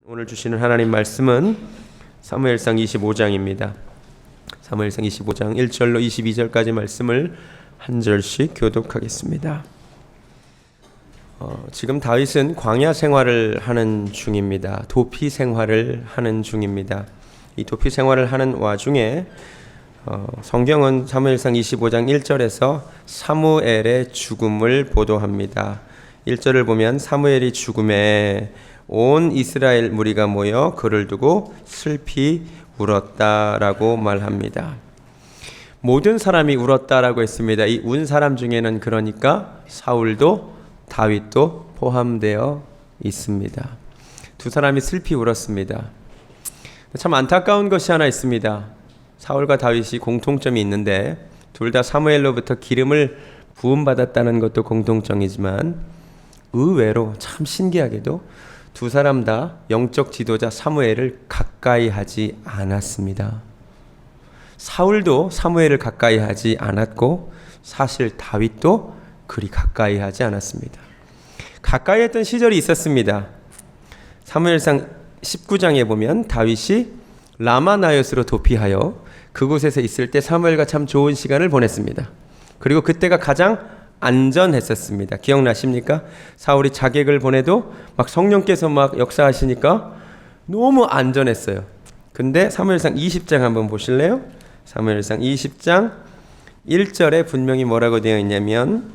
오늘 주시는 하나님 말씀은 사무엘상 25장입니다. 사무엘상 25장 1절로 22절까지 말씀을 한 절씩 교독하겠습니다. 지금 다윗은 광야 생활을 하는 중입니다. 도피 생활을 하는 중입니다. 이 도피 생활을 하는 와중에 성경은 사무엘상 25장 1절에서 사무엘의 죽음을 보도합니다. 1절을 보면 사무엘이 죽음에 온 이스라엘 무리가 모여 그를 두고 슬피 울었다라고 말합니다. 모든 사람이 울었다라고 했습니다. 이 운 사람 중에는 그러니까 사울도 다윗도 포함되어 있습니다. 두 사람이 슬피 울었습니다. 참 안타까운 것이 하나 있습니다. 사울과 다윗이 공통점이 있는데 둘 다 사무엘로부터 기름을 부음받았다는 것도 공통점이지만 의외로 참 신기하게도 두 사람 다 영적 지도자 사무엘을 가까이 하지 않았습니다. 사울도 사무엘을 가까이 하지 않았고 사실 다윗도 그리 가까이 하지 않았습니다. 가까이 했던 시절이 있었습니다. 사무엘상 19장에 보면 다윗이 라마나옅으로 도피하여 그곳에서 있을 때 사무엘과 참 좋은 시간을 보냈습니다. 그리고 그때가 가장 안전했었습니다. 기억나십니까? 사울이 자객을 보내도 막 성령께서 막 역사하시니까 너무 안전했어요. 근데 사무엘상 20장 한번 보실래요? 사무엘상 20장 1절에 분명히 뭐라고 되어 있냐면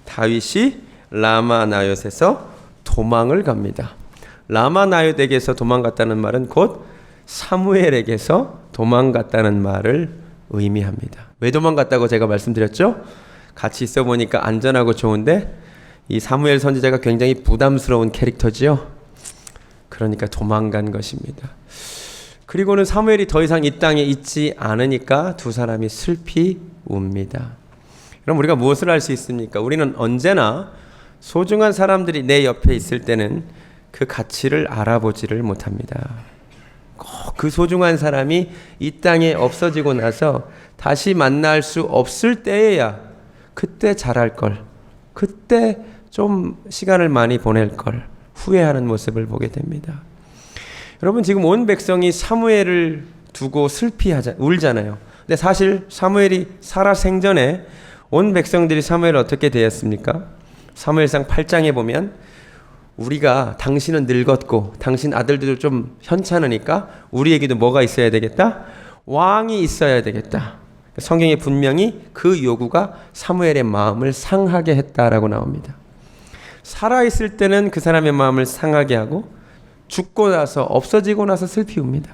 다윗이 라마나옅에서 도망을 갑니다. 라마나옅에게서 도망갔다는 말은 곧 사무엘에게서 도망갔다는 말을 의미합니다. 왜 도망갔다고 제가 말씀드렸죠? 같이 있어 보니까 안전하고 좋은데 이 사무엘 선지자가 굉장히 부담스러운 캐릭터지요. 그러니까 도망간 것입니다. 그리고는 사무엘이 더 이상 이 땅에 있지 않으니까 두 사람이 슬피 웁니다. 그럼 우리가 무엇을 할 수 있습니까? 우리는 언제나 소중한 사람들이 내 옆에 있을 때는 그 가치를 알아보지를 못합니다. 꼭 그 소중한 사람이 이 땅에 없어지고 나서 다시 만날 수 없을 때에야 그때 잘할 걸, 그때 좀 시간을 많이 보낼 걸 후회하는 모습을 보게 됩니다. 여러분 지금 온 백성이 사무엘을 두고 울잖아요. 근데 사실 사무엘이 살아 생전에 온 백성들이 사무엘을 어떻게 대했습니까? 사무엘상 8장에 보면 우리가 당신은 늙었고 당신 아들들도 좀 현찮으니까 우리에게도 뭐가 있어야 되겠다? 왕이 있어야 되겠다. 성경에 분명히 그 요구가 사무엘의 마음을 상하게 했다라고 나옵니다. 살아있을 때는 그 사람의 마음을 상하게 하고 죽고 나서 없어지고 나서 슬피 웁니다.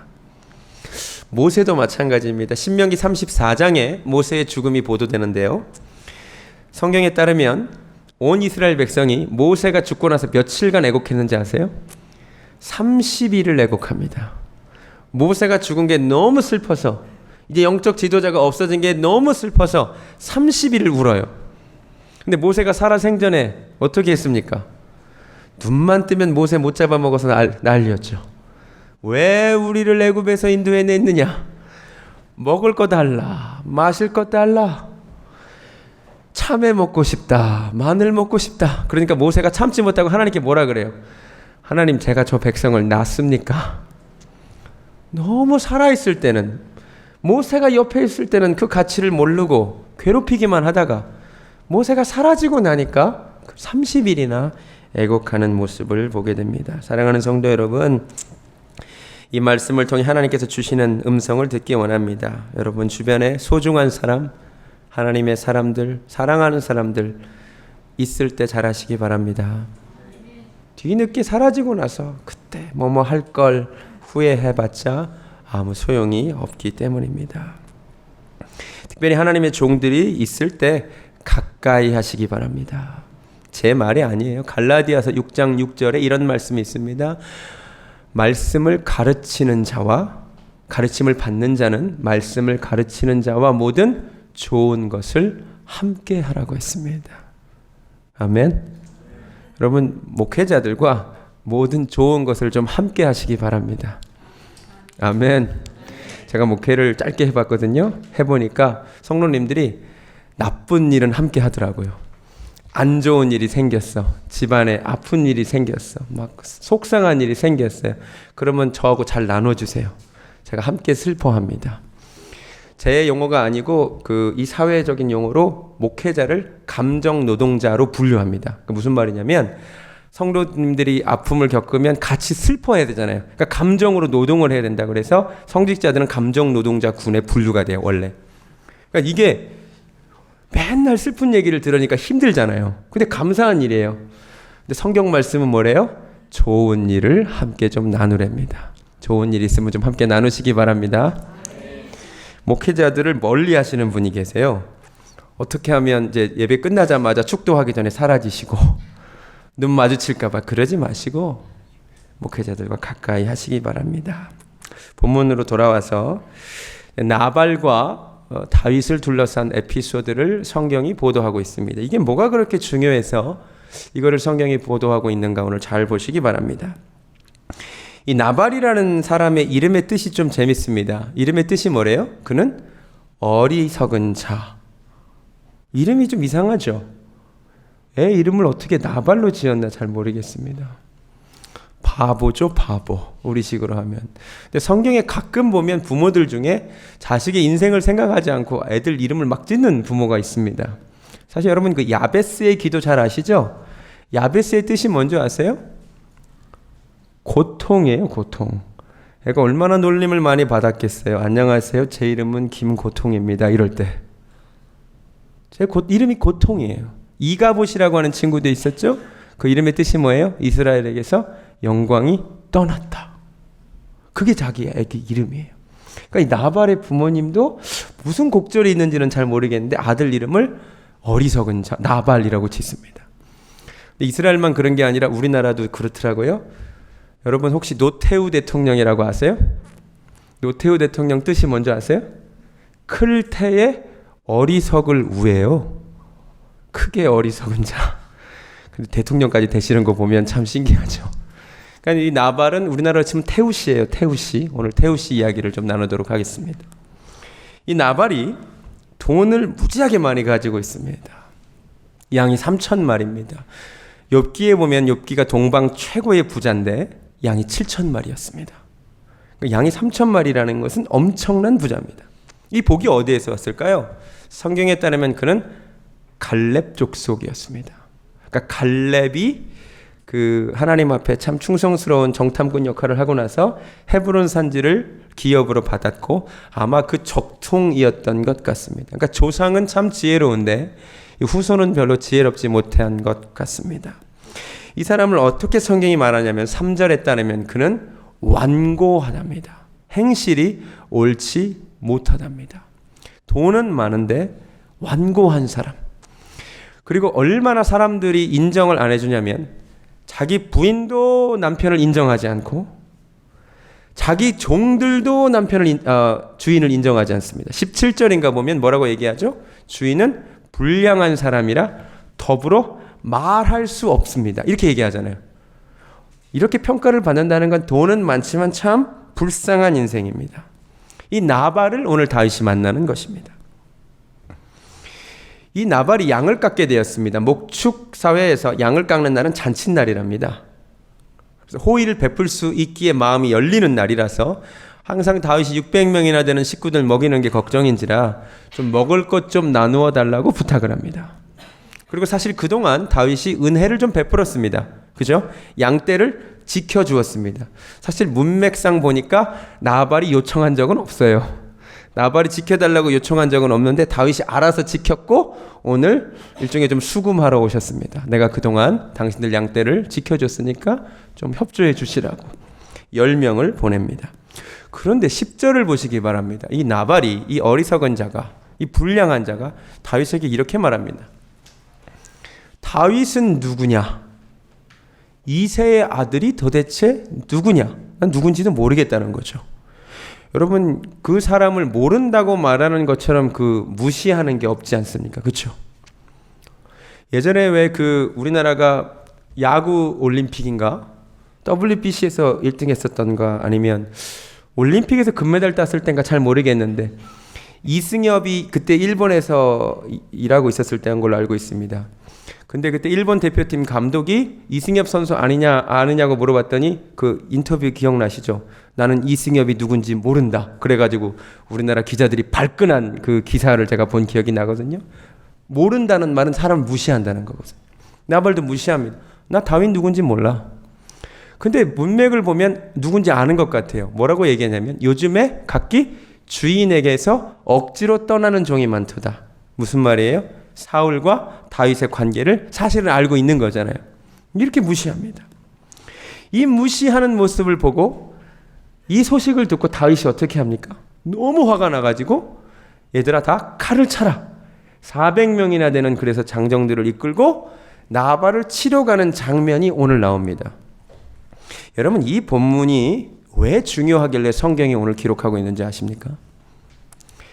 모세도 마찬가지입니다. 신명기 34장에 모세의 죽음이 보도되는데요. 성경에 따르면 온 이스라엘 백성이 모세가 죽고 나서 며칠간 애곡했는지 아세요? 30일을 애곡합니다. 모세가 죽은 게 너무 슬퍼서 이제 영적 지도자가 없어진 게 너무 슬퍼서 30일을 울어요. 근데 모세가 살아 생전에 어떻게 했습니까? 눈만 뜨면 모세 못 잡아먹어서 난리였죠. 왜 우리를 애굽에서 인도해 냈느냐? 먹을 거 달라, 마실 거 달라. 참외 먹고 싶다, 마늘 먹고 싶다. 그러니까 모세가 참지 못하고 하나님께 뭐라 그래요? 하나님, 제가 저 백성을 낳습니까? 너무 살아있을 때는, 모세가 옆에 있을 때는 그 가치를 모르고 괴롭히기만 하다가 모세가 사라지고 나니까 30일이나 애곡하는 모습을 보게 됩니다. 사랑하는 성도 여러분, 이 말씀을 통해 하나님께서 주시는 음성을 듣기 원합니다. 여러분 주변에 소중한 사람, 하나님의 사람들, 사랑하는 사람들 있을 때 잘하시기 바랍니다. 뒤늦게 사라지고 나서 그때 뭐뭐 할 걸 후회해봤자 아무 소용이 없기 때문입니다. 특별히 하나님의 종들이 있을 때 가까이 하시기 바랍니다. 제 말이 아니에요. 갈라디아서 6장 6절에 이런 말씀이 있습니다. 말씀을 가르치는 자와 가르침을 받는 자는 말씀을 가르치는 자와 모든 좋은 것을 함께 하라고 했습니다. 아멘. 여러분 목회자들과 모든 좋은 것을 좀 함께 하시기 바랍니다. 아멘. 제가 목회를 짧게 해봤거든요. 해보니까 성도님들이 나쁜 일은 함께 하더라고요. 안 좋은 일이 생겼어. 집안에 아픈 일이 생겼어. 막 속상한 일이 생겼어요. 그러면 저하고 잘 나눠주세요. 제가 함께 슬퍼합니다. 제 용어가 아니고 이 사회적인 용어로 목회자를 감정 노동자로 분류합니다. 무슨 말이냐면 성도님들이 아픔을 겪으면 같이 슬퍼해야 되잖아요. 그러니까 감정으로 노동을 해야 된다. 그래서 성직자들은 감정 노동자 군에 분류가 돼요, 원래. 그러니까 이게 맨날 슬픈 얘기를 들으니까 힘들잖아요. 근데 감사한 일이에요. 근데 성경 말씀은 뭐래요? 좋은 일을 함께 좀 나누랍니다. 좋은 일 있으면 좀 함께 나누시기 바랍니다. 목회자들을 멀리 하시는 분이 계세요. 어떻게 하면 이제 예배 끝나자마자 축도하기 전에 사라지시고 눈 마주칠까봐 그러지 마시고 목회자들과 가까이 하시기 바랍니다. 본문으로 돌아와서 나발과 다윗을 둘러싼 에피소드를 성경이 보도하고 있습니다. 이게 뭐가 그렇게 중요해서 이거를 성경이 보도하고 있는가 오늘 잘 보시기 바랍니다. 이 나발이라는 사람의 이름의 뜻이 좀 재밌습니다. 이름의 뜻이 뭐래요? 그는 어리석은 자. 이름이 좀 이상하죠? 애 이름을 어떻게 나발로 지었나 잘 모르겠습니다. 바보죠, 바보. 우리식으로 하면. 근데 성경에 가끔 보면 부모들 중에 자식의 인생을 생각하지 않고 애들 이름을 막 짓는 부모가 있습니다. 사실 여러분 그 야베스의 기도 잘 아시죠? 야베스의 뜻이 뭔지 아세요? 고통이에요, 고통. 애가 얼마나 놀림을 많이 받았겠어요. 안녕하세요, 제 이름은 김고통입니다. 이럴 때. 이름이 고통이에요. 이가봇이라고 하는 친구도 있었죠? 그 이름의 뜻이 뭐예요? 이스라엘에게서 영광이 떠났다. 그게 자기 애기 이름이에요. 그러니까 이 나발의 부모님도 무슨 곡절이 있는지는 잘 모르겠는데 아들 이름을 어리석은 자, 나발이라고 짓습니다. 근데 이스라엘만 그런 게 아니라 우리나라도 그렇더라고요. 여러분 혹시 노태우 대통령이라고 아세요? 노태우 대통령 뜻이 뭔지 아세요? 클 태에 어리석을 우예요. 크게 어리석은 자. 근데 대통령까지 되시는 거 보면 참 신기하죠. 그러니까 이 나발은 우리나라로 치면 태우씨예요. 태우씨. 오늘 태우씨 이야기를 좀 나누도록 하겠습니다. 이 나발이 돈을 무지하게 많이 가지고 있습니다. 양이 3,000마리입니다. 욥기에 보면 욥기가 동방 최고의 부자인데 양이 7,000마리였습니다. 양이 3,000마리라는 것은 엄청난 부자입니다. 이 복이 어디에서 왔을까요? 성경에 따르면 그는 갈렙 족속이었습니다. 그러니까 갈렙이 하나님 앞에 참 충성스러운 정탐꾼 역할을 하고 나서 헤브론 산지를 기업으로 받았고 아마 그 적통이었던 것 같습니다. 그러니까 조상은 참 지혜로운데 후손은 별로 지혜롭지 못한 것 같습니다. 이 사람을 어떻게 성경이 말하냐면 3절에 따르면 그는 완고하답니다. 행실이 옳지 못하답니다. 돈은 많은데 완고한 사람. 그리고 얼마나 사람들이 인정을 안 해주냐면 자기 부인도 남편을 인정하지 않고 자기 종들도 주인을 인정하지 않습니다. 17절인가 보면 뭐라고 얘기하죠? 주인은 불량한 사람이라 더불어 말할 수 없습니다. 이렇게 얘기하잖아요. 이렇게 평가를 받는다는 건 돈은 많지만 참 불쌍한 인생입니다. 이 나발을 오늘 다윗이 만나는 것입니다. 이 나발이 양을 깎게 되었습니다. 목축 사회에서 양을 깎는 날은 잔칫날이랍니다. 그래서 호의를 베풀 수 있기에 마음이 열리는 날이라서 항상 다윗이 600명이나 되는 식구들 먹이는 게 걱정인지라 좀 먹을 것 좀 나누어 달라고 부탁을 합니다. 그리고 사실 그동안 다윗이 은혜를 좀 베풀었습니다. 그죠? 양떼를 지켜주었습니다. 사실 문맥상 보니까 나발이 요청한 적은 없어요. 나발이 지켜달라고 요청한 적은 없는데 다윗이 알아서 지켰고 오늘 일종의 좀 수금하러 오셨습니다. 내가 그동안 당신들 양떼를 지켜줬으니까 좀 협조해 주시라고 10명을 보냅니다. 그런데 10절을 보시기 바랍니다. 이 나발이 이 어리석은 자가 이 불량한 자가 다윗에게 이렇게 말합니다. 다윗은 누구냐? 이새의 아들이 도대체 누구냐? 난 누군지도 모르겠다는 거죠. 여러분 그 사람을 모른다고 말하는 것처럼 무시하는 게 없지 않습니까? 그렇죠? 예전에 왜 우리나라가 야구 올림픽인가? WBC에서 1등 했었던가 아니면 올림픽에서 금메달 땄을 땐가 잘 모르겠는데 이승엽이 그때 일본에서 일하고 있었을 때인 걸로 알고 있습니다. 근데 그때 일본 대표팀 감독이 이승엽 선수 아느냐고 물어봤더니 그 인터뷰 기억나시죠? 나는 이승엽이 누군지 모른다. 그래가지고 우리나라 기자들이 발끈한 그 기사를 제가 본 기억이 나거든요. 모른다는 말은 사람을 무시한다는 거거든요. 나발도 무시합니다. 나 다윈 누군지 몰라. 근데 문맥을 보면 누군지 아는 것 같아요. 뭐라고 얘기하냐면 요즘에 각기 주인에게서 억지로 떠나는 종이 많도다. 무슨 말이에요? 사울과 다윗의 관계를 사실은 알고 있는 거잖아요. 이렇게 무시합니다. 이 무시하는 모습을 보고 이 소식을 듣고 다윗이 어떻게 합니까? 너무 화가 나가지고 얘들아 다 칼을 차라. 400명이나 되는 그래서 장정들을 이끌고 나발을 치러 가는 장면이 오늘 나옵니다. 여러분 이 본문이 왜 중요하길래 성경이 오늘 기록하고 있는지 아십니까?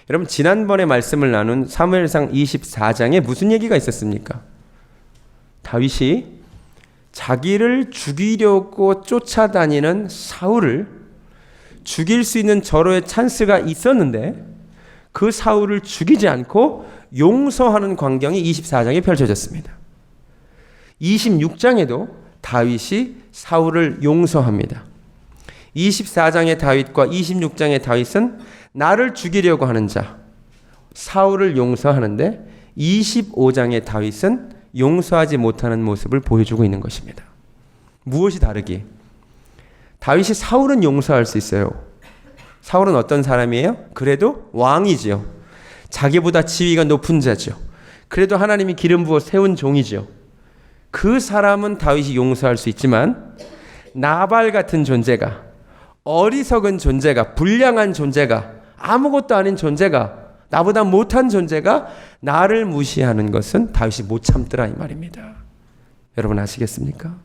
여러분 지난번에 말씀을 나눈 사무엘상 24장에 무슨 얘기가 있었습니까? 다윗이 자기를 죽이려고 쫓아다니는 사울을 죽일 수 있는 절호의 찬스가 있었는데 그 사울을 죽이지 않고 용서하는 광경이 24장에 펼쳐졌습니다. 26장에도 다윗이 사울을 용서합니다. 24장의 다윗과 26장의 다윗은 나를 죽이려고 하는 자 사울을 용서하는데 25장의 다윗은 용서하지 못하는 모습을 보여주고 있는 것입니다. 무엇이 다르기? 다윗이 사울은 용서할 수 있어요. 사울은 어떤 사람이에요? 그래도 왕이지요. 자기보다 지위가 높은 자죠. 그래도 하나님이 기름 부어 세운 종이죠. 그 사람은 다윗이 용서할 수 있지만 나발 같은 존재가 어리석은 존재가 불량한 존재가 아무것도 아닌 존재가 나보다 못한 존재가 나를 무시하는 것은 다윗이 못 참더라 이 말입니다. 여러분 아시겠습니까?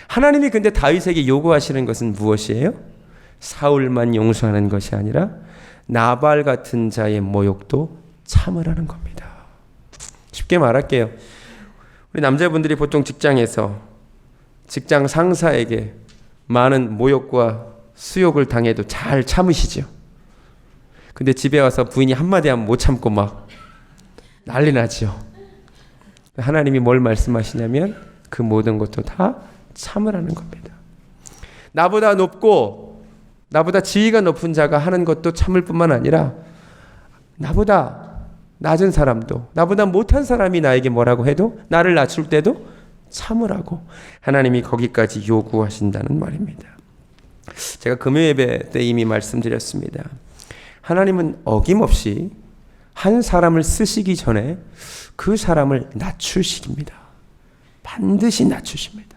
하나님이 근데 다윗에게 요구하시는 것은 무엇이에요? 사울만 용서하는 것이 아니라 나발 같은 자의 모욕도 참으라는 겁니다. 쉽게 말할게요. 우리 남자분들이 보통 직장에서 직장 상사에게 많은 모욕과 수욕을 당해도 잘 참으시죠. 근데 집에 와서 부인이 한마디 하면 못 참고 막 난리 나죠. 하나님이 뭘 말씀하시냐면 그 모든 것도 다 참으라는 겁니다. 나보다 높고 나보다 지위가 높은 자가 하는 것도 참을 뿐만 아니라 나보다 낮은 사람도 나보다 못한 사람이 나에게 뭐라고 해도 나를 낮출 때도 참으라고 하나님이 거기까지 요구하신다는 말입니다. 제가 금요예배 때 이미 말씀드렸습니다. 하나님은 어김없이 한 사람을 쓰시기 전에 그 사람을 낮추십니다. 반드시 낮추십니다.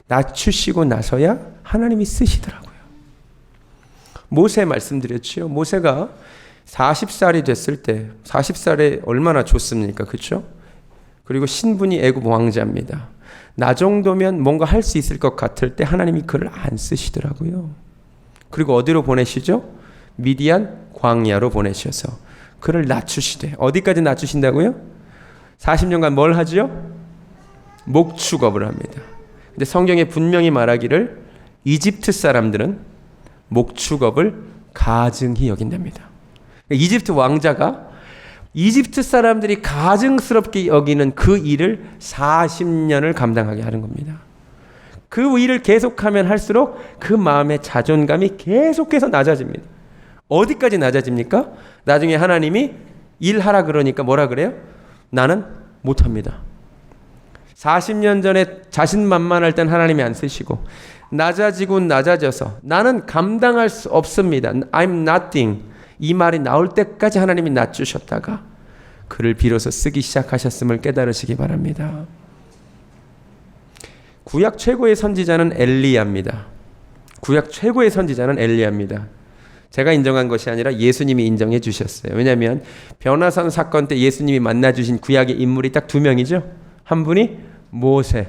낮추시고 나서야 하나님이 쓰시더라고요. 모세 말씀드렸죠. 모세가 40살이 됐을 때 40살에 얼마나 좋습니까? 그렇죠? 그리고 신분이 애굽 왕자입니다. 나 정도면 뭔가 할 수 있을 것 같을 때 하나님이 그를 안 쓰시더라고요. 그리고 어디로 보내시죠? 미디안 광야로 보내셔서 그를 낮추시되 어디까지 낮추신다고요? 40년간 뭘 하죠? 목축업을 합니다. 근데 성경에 분명히 말하기를 이집트 사람들은 목축업을 가증히 여긴답니다. 이집트 왕자가 이집트 사람들이 가증스럽게 여기는 그 일을 40년을 감당하게 하는 겁니다. 그 일을 계속하면 할수록 그 마음의 자존감이 계속해서 낮아집니다. 어디까지 낮아집니까? 나중에 하나님이 일하라 그러니까 뭐라 그래요? 나는 못합니다. 40년 전에 자신만만할 땐 하나님이 안 쓰시고 낮아지고 낮아져서 나는 감당할 수 없습니다. I'm nothing. 이 말이 나올 때까지 하나님이 낮추셨다가 그를 비로소 쓰기 시작하셨음을 깨달으시기 바랍니다. 구약 최고의 선지자는 엘리야입니다. 구약 최고의 선지자는 엘리야입니다. 제가 인정한 것이 아니라 예수님이 인정해 주셨어요. 왜냐하면 변화산 사건 때 예수님이 만나주신 구약의 인물이 딱 두 명이죠. 한 분이 모세,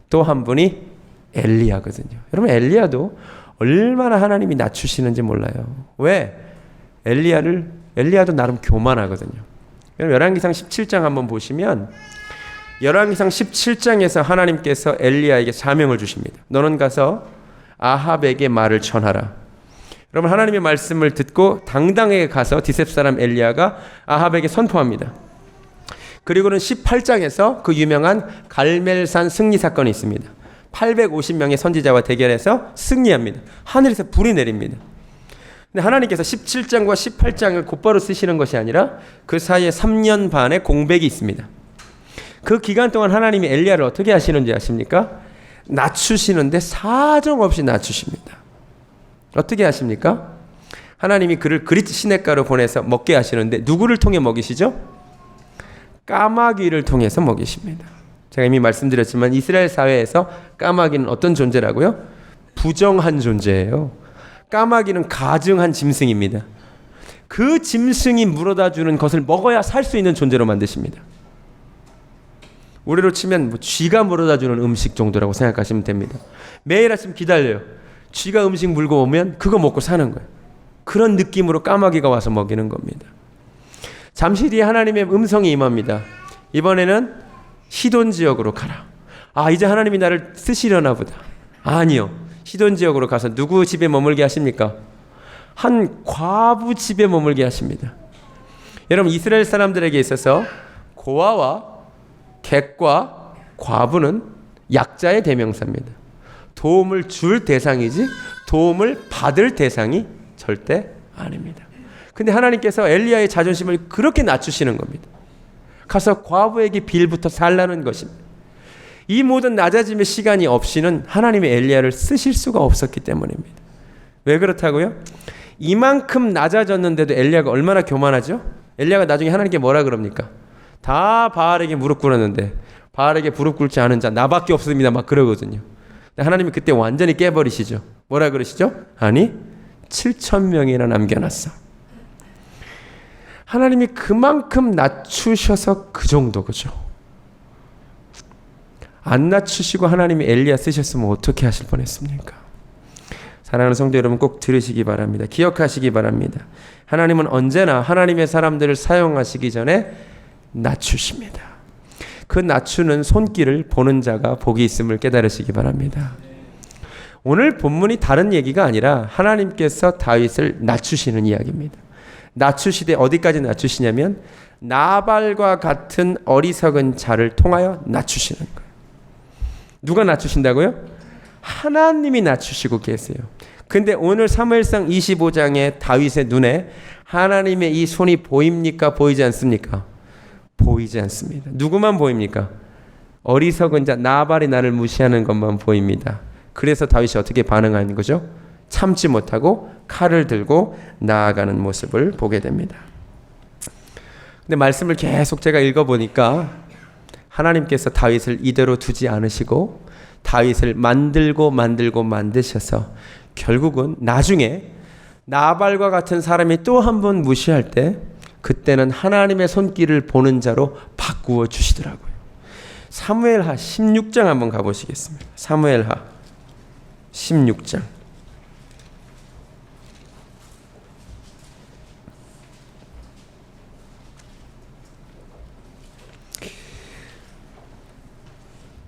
또 한 분이 엘리야거든요. 여러분 엘리야도 얼마나 하나님이 낮추시는지 몰라요. 왜? 엘리야도 나름 교만하거든요. 열왕기상 17장 한번 보시면 열왕기상 17장에서 하나님께서 엘리야에게 사명을 주십니다. 너는 가서 아합에게 말을 전하라. 여러분 하나님의 말씀을 듣고 당당하게 가서 디셉 사람 엘리야가 아합에게 선포합니다. 그리고는 18장에서 그 유명한 갈멜산 승리 사건이 있습니다. 850명의 선지자와 대결해서 승리합니다. 하늘에서 불이 내립니다. 근데 하나님께서 17장과 18장을 곧바로 쓰시는 것이 아니라 그 사이에 3년 반의 공백이 있습니다. 그 기간 동안 하나님이 엘리야를 어떻게 하시는지 아십니까? 낮추시는데 사정없이 낮추십니다. 어떻게 하십니까? 하나님이 그를 그릿 시냇가로 보내서 먹게 하시는데 누구를 통해 먹이시죠? 까마귀를 통해서 먹이십니다. 제가 이미 말씀드렸지만 이스라엘 사회에서 까마귀는 어떤 존재라고요? 부정한 존재예요. 까마귀는 가증한 짐승입니다. 그 짐승이 물어다 주는 것을 먹어야 살 수 있는 존재로 만드십니다. 우리로 치면 쥐가 물어다 주는 음식 정도라고 생각하시면 됩니다. 매일 아침 기다려요. 쥐가 음식 물고 오면 그거 먹고 사는 거예요. 그런 느낌으로 까마귀가 와서 먹이는 겁니다. 잠시 뒤에 하나님의 음성이 임합니다. 이번에는 시돈 지역으로 가라. 이제 하나님이 나를 쓰시려나 보다. 아니요. 시돈 지역으로 가서 누구 집에 머물게 하십니까? 한 과부 집에 머물게 하십니다. 여러분, 이스라엘 사람들에게 있어서 고아와 객과 과부는 약자의 대명사입니다. 도움을 줄 대상이지 도움을 받을 대상이 절대 아닙니다. 근데 하나님께서 엘리야의 자존심을 그렇게 낮추시는 겁니다. 가서 과부에게 빌부터 살라는 것입니다. 이 모든 낮아짐의 시간이 없이는 하나님의 엘리야를 쓰실 수가 없었기 때문입니다. 왜 그렇다고요? 이만큼 낮아졌는데도 엘리야가 얼마나 교만하죠? 엘리야가 나중에 하나님께 뭐라 그럽니까? 다 바알에게 무릎 꿇었는데 바알에게 무릎 꿇지 않은 자 나밖에 없습니다. 막 그러거든요. 하나님이 그때 완전히 깨버리시죠. 뭐라 그러시죠? 아니 7,000명이나 남겨놨어. 하나님이 그만큼 낮추셔서 그 정도, 그죠? 안 낮추시고 하나님이 엘리야 쓰셨으면 어떻게 하실 뻔했습니까? 사랑하는 성도 여러분, 꼭 들으시기 바랍니다. 기억하시기 바랍니다. 하나님은 언제나 하나님의 사람들을 사용하시기 전에 낮추십니다. 그 낮추는 손길을 보는 자가 복이 있음을 깨달으시기 바랍니다. 오늘 본문이 다른 얘기가 아니라 하나님께서 다윗을 낮추시는 이야기입니다. 낮추시되 어디까지 낮추시냐면 나발과 같은 어리석은 자를 통하여 낮추시는 거예요. 누가 낮추신다고요? 하나님이 낮추시고 계세요. 근데 오늘 사무엘상 25장의 다윗의 눈에 하나님의 이 손이 보입니까? 보이지 않습니까? 보이지 않습니다. 누구만 보입니까? 어리석은 자 나발이 나를 무시하는 것만 보입니다. 그래서 다윗이 어떻게 반응하는 거죠? 참지 못하고 칼을 들고 나아가는 모습을 보게 됩니다. 근데 말씀을 계속 제가 읽어보니까 하나님께서 다윗을 이대로 두지 않으시고 다윗을 만드셔서 결국은 나중에 나발과 같은 사람이 또 한 번 무시할 때 그때는 하나님의 손길을 보는 자로 바꾸어 주시더라고요. 사무엘하 16장 한번 가보시겠습니다. 사무엘하 16장.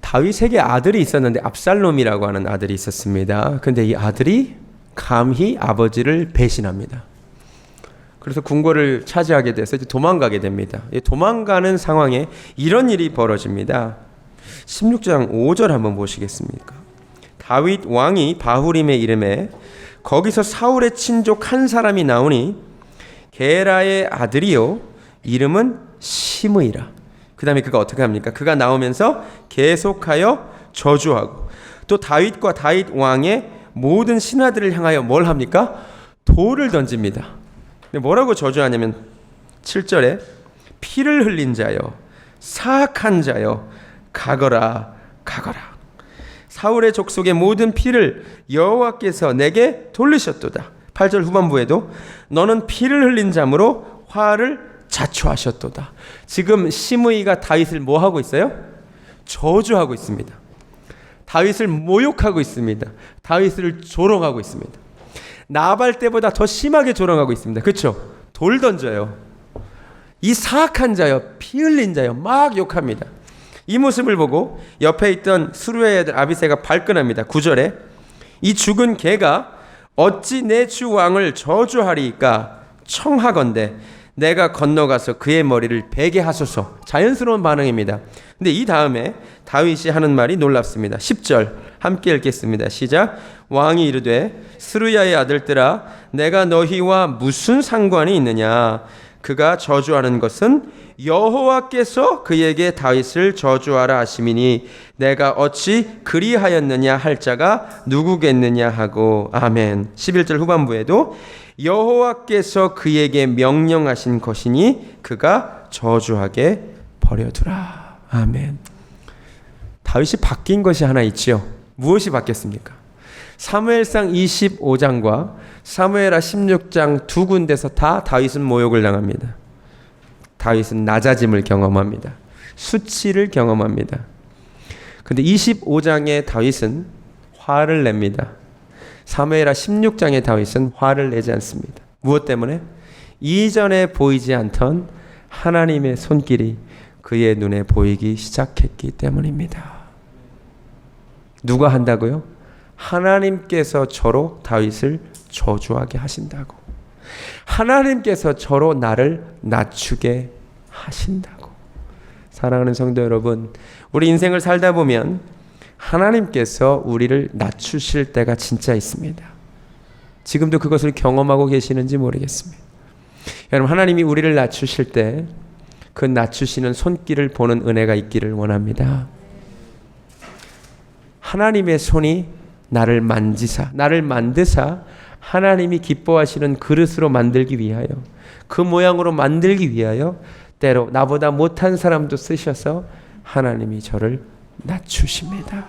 다윗에게 아들이 있었는데 압살롬이라고 하는 아들이 있었습니다. 근데 이 아들이 감히 아버지를 배신합니다. 그래서 궁궐을 차지하게 돼서 이제 도망가게 됩니다. 도망가는 상황에 이런 일이 벌어집니다. 16장 5절 한번 보시겠습니까? 다윗 왕이 바후림에 이르매 거기서 사울의 친족 한 사람이 나오니 게라의 아들이요 이름은 시므이라. 그 다음에 그가 어떻게 합니까? 그가 나오면서 계속하여 저주하고 또 다윗과 다윗 왕의 모든 신하들을 향하여 뭘 합니까? 돌을 던집니다. 뭐라고 저주하냐면 7절에 피를 흘린 자여 사악한 자여 가거라 가거라. 사울의 족속의 모든 피를 여호와께서 내게 돌리셨도다. 8절 후반부에도 너는 피를 흘린 자므로 화를 자초하셨도다. 지금 시므이가 다윗을 뭐 하고 있어요? 저주하고 있습니다. 다윗을 모욕하고 있습니다. 다윗을 조롱하고 있습니다. 나발 때보다 더 심하게 조롱하고 있습니다. 그렇죠? 돌 던져요. 이 사악한 자여, 피 흘린 자여 막 욕합니다. 이 모습을 보고 옆에 있던 수르의 아들 아비새가 발끈합니다. 9절에 이 죽은 개가 어찌 내 주 왕을 저주하리이까 청하건대 내가 건너가서 그의 머리를 베게 하소서. 자연스러운 반응입니다. 근데 이 다음에 다윗이 하는 말이 놀랍습니다. 10절 함께 읽겠습니다. 시작. 왕이 이르되 스루야의 아들들아 내가 너희와 무슨 상관이 있느냐. 그가 저주하는 것은 여호와께서 그에게 다윗을 저주하라 하심이니 내가 어찌 그리하였느냐 할 자가 누구겠느냐 하고. 아멘. 11절 후반부에도 여호와께서 그에게 명령하신 것이니 그가 저주하게 버려두라. 아멘. 다윗이 바뀐 것이 하나 있지요. 무엇이 바뀌었습니까? 사무엘상 25장과 사무엘하 16장 두 군데서 다 다윗은 모욕을 당합니다. 다윗은 낮아짐을 경험합니다. 수치를 경험합니다. 근데 25장의 다윗은 화를 냅니다. 사무엘하 16장의 다윗은 화를 내지 않습니다. 무엇 때문에? 이전에 보이지 않던 하나님의 손길이 그의 눈에 보이기 시작했기 때문입니다. 누가 한다고요? 하나님께서 저로 다윗을 저주하게 하신다고. 하나님께서 저로 나를 낮추게 하신다고. 사랑하는 성도 여러분, 우리 인생을 살다 보면 하나님께서 우리를 낮추실 때가 진짜 있습니다. 지금도 그것을 경험하고 계시는지 모르겠습니다. 여러분, 하나님이 우리를 낮추실 때 그 낮추시는 손길을 보는 은혜가 있기를 원합니다. 하나님의 손이 나를 만지사, 나를 만드사 하나님이 기뻐하시는 그릇으로 만들기 위하여, 그 모양으로 만들기 위하여 때로 나보다 못한 사람도 쓰셔서 하나님이 저를 낮추십니다.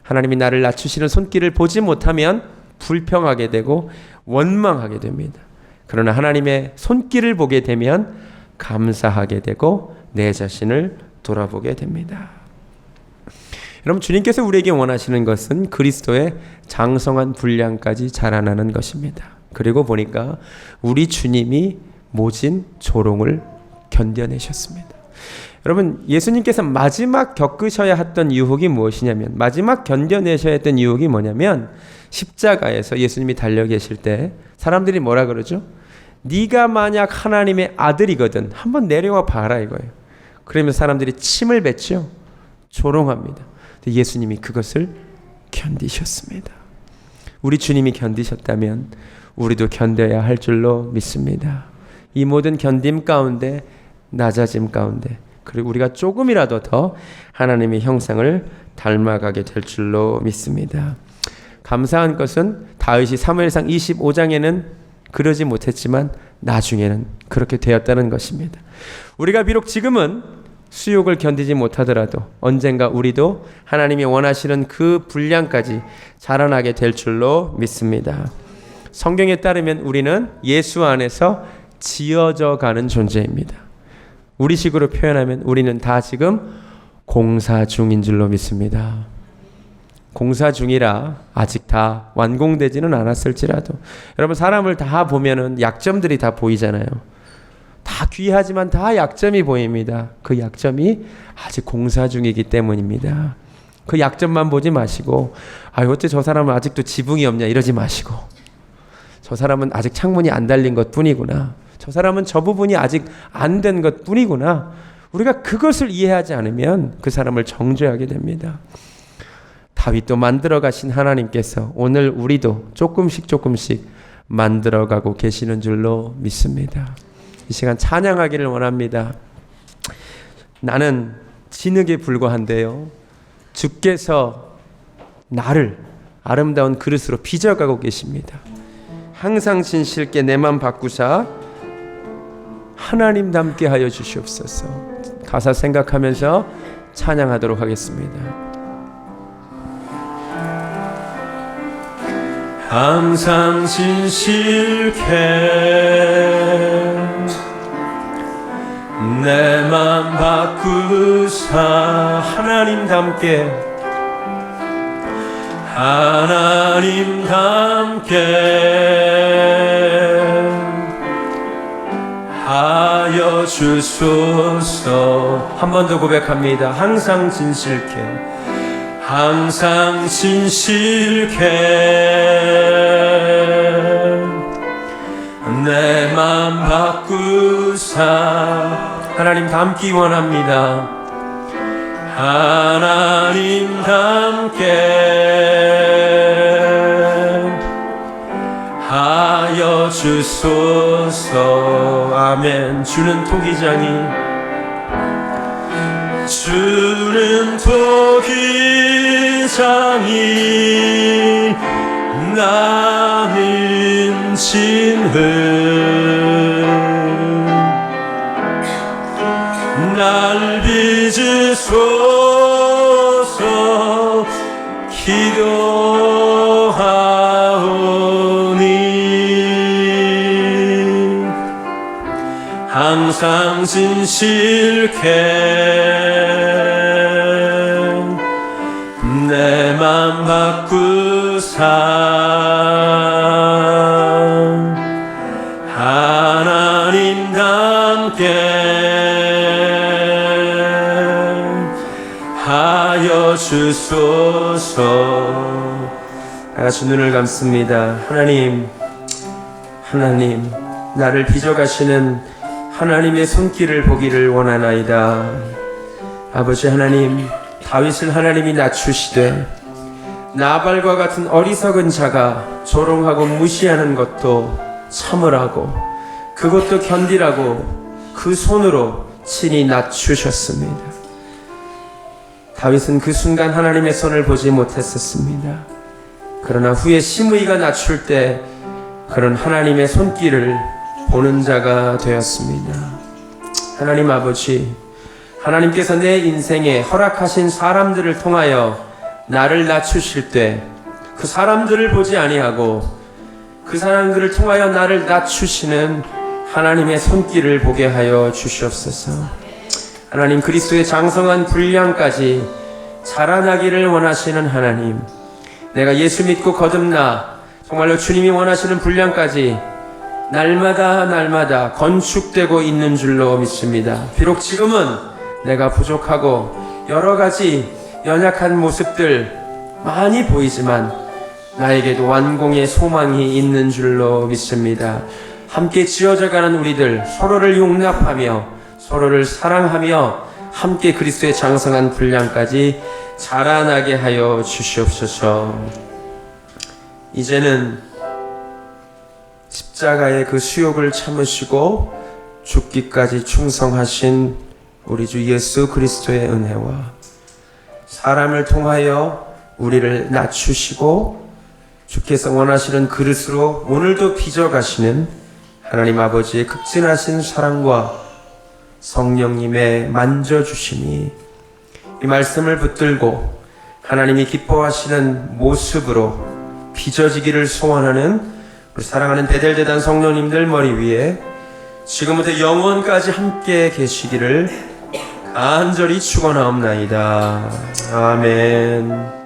하나님이 나를 낮추시는 손길을 보지 못하면 불평하게 되고 원망하게 됩니다. 그러나 하나님의 손길을 보게 되면 감사하게 되고 내 자신을 돌아보게 됩니다. 여러분, 주님께서 우리에게 원하시는 것은 그리스도의 장성한 분량까지 자라나는 것입니다. 그리고 보니까 우리 주님이 모진 조롱을 견뎌내셨습니다. 여러분, 예수님께서 마지막 겪으셔야 했던 유혹이 무엇이냐면, 마지막 견뎌내셔야 했던 유혹이 뭐냐면, 십자가에서 예수님이 달려 계실 때 사람들이 뭐라 그러죠? 네가 만약 하나님의 아들이거든 한번 내려와 봐라 이거예요. 그러면서 사람들이 침을 뱉죠. 조롱합니다. 근데 예수님이 그것을 견디셨습니다. 우리 주님이 견디셨다면 우리도 견뎌야 할 줄로 믿습니다. 이 모든 견딤 가운데, 낮아짐 가운데, 그리고 우리가 조금이라도 더 하나님의 형상을 닮아가게 될 줄로 믿습니다. 감사한 것은 다윗이 사무엘상 25장에는 그러지 못했지만 나중에는 그렇게 되었다는 것입니다. 우리가 비록 지금은 수욕을 견디지 못하더라도 언젠가 우리도 하나님이 원하시는 그 분량까지 자라나게 될 줄로 믿습니다. 성경에 따르면 우리는 예수 안에서 지어져 가는 존재입니다. 우리식으로 표현하면 우리는 다 지금 공사 중인 줄로 믿습니다. 공사 중이라 아직 다 완공되지는 않았을지라도, 여러분, 사람을 다 보면은 약점들이 다 보이잖아요. 다 귀하지만 다 약점이 보입니다. 그 약점이 아직 공사 중이기 때문입니다. 그 약점만 보지 마시고, 어째 저 사람은 아직도 지붕이 없냐 이러지 마시고, 저 사람은 아직 창문이 안 달린 것 뿐이구나, 저 사람은 저 부분이 아직 안 된 것 뿐이구나, 우리가 그것을 이해하지 않으면 그 사람을 정죄하게 됩니다. 다윗도 만들어 가신 하나님께서 오늘 우리도 조금씩 만들어가고 계시는 줄로 믿습니다. 이 시간 찬양하기를 원합니다. 나는 진흙에 불과한데요, 주께서 나를 아름다운 그릇으로 빚어가고 계십니다. 항상 진실께 내 맘 바꾸사 하나님답게 하여 주시옵소서. 가사 생각하면서 찬양하도록 하겠습니다. 항상 진실케 내 맘 바꾸사 하나님답게 하여 주소서. 한 번 더 고백합니다. 항상 진실케 내 맘 바꾸 닮기 원합니다. 하나님 닮게 하여 주소서. 아멘. 주는 토기장이 나는 진흙 날 빚으소서. 기도하오니 항상 진실케 내 맘 바꾸사 하나님 닮게 하여 주소서. 다같이 눈을 감습니다. 하나님, 나를 빚어가시는 하나님의 손길을 보기를 원하나이다. 아버지 하나님, 다윗을 하나님이 낮추시되 나발과 같은 어리석은 자가 조롱하고 무시하는 것도 참으라고, 그것도 견디라고 그 손으로 친히 낮추셨습니다. 다윗은 그 순간 하나님의 손을 보지 못했었습니다. 그러나 후에 시므이가 낮출 때 그런 하나님의 손길을 보는 자가 되었습니다. 하나님 아버지, 하나님께서 내 인생에 허락하신 사람들을 통하여 나를 낮추실 때 그 사람들을 보지 아니하고 그 사람들을 통하여 나를 낮추시는 하나님의 손길을 보게 하여 주시옵소서. 하나님, 그리스도의 장성한 분량까지 자라나기를 원하시는 하나님, 내가 예수 믿고 거듭나 정말로 주님이 원하시는 분량까지 날마다 건축되고 있는 줄로 믿습니다. 비록 지금은 내가 부족하고 여러 가지 연약한 모습들 많이 보이지만 나에게도 완공의 소망이 있는 줄로 믿습니다. 함께 지어져가는 우리들, 서로를 용납하며 서로를 사랑하며 함께 그리스도의 장성한 분량까지 자라나게 하여 주시옵소서. 이제는 십자가의 그 수욕을 참으시고 죽기까지 충성하신 우리 주 예수 그리스도의 은혜와 사람을 통하여 우리를 낮추시고 주께서 원하시는 그릇으로 오늘도 빚어가시는 하나님 아버지의 극진하신 사랑과 성령님의 만져주심이 이 말씀을 붙들고 하나님이 기뻐하시는 모습으로 빚어지기를 소원하는 우리 사랑하는 베델대단 성도님들 머리 위에 지금부터 영원까지 함께 계시기를 간절히 축원하옵나이다. 아멘.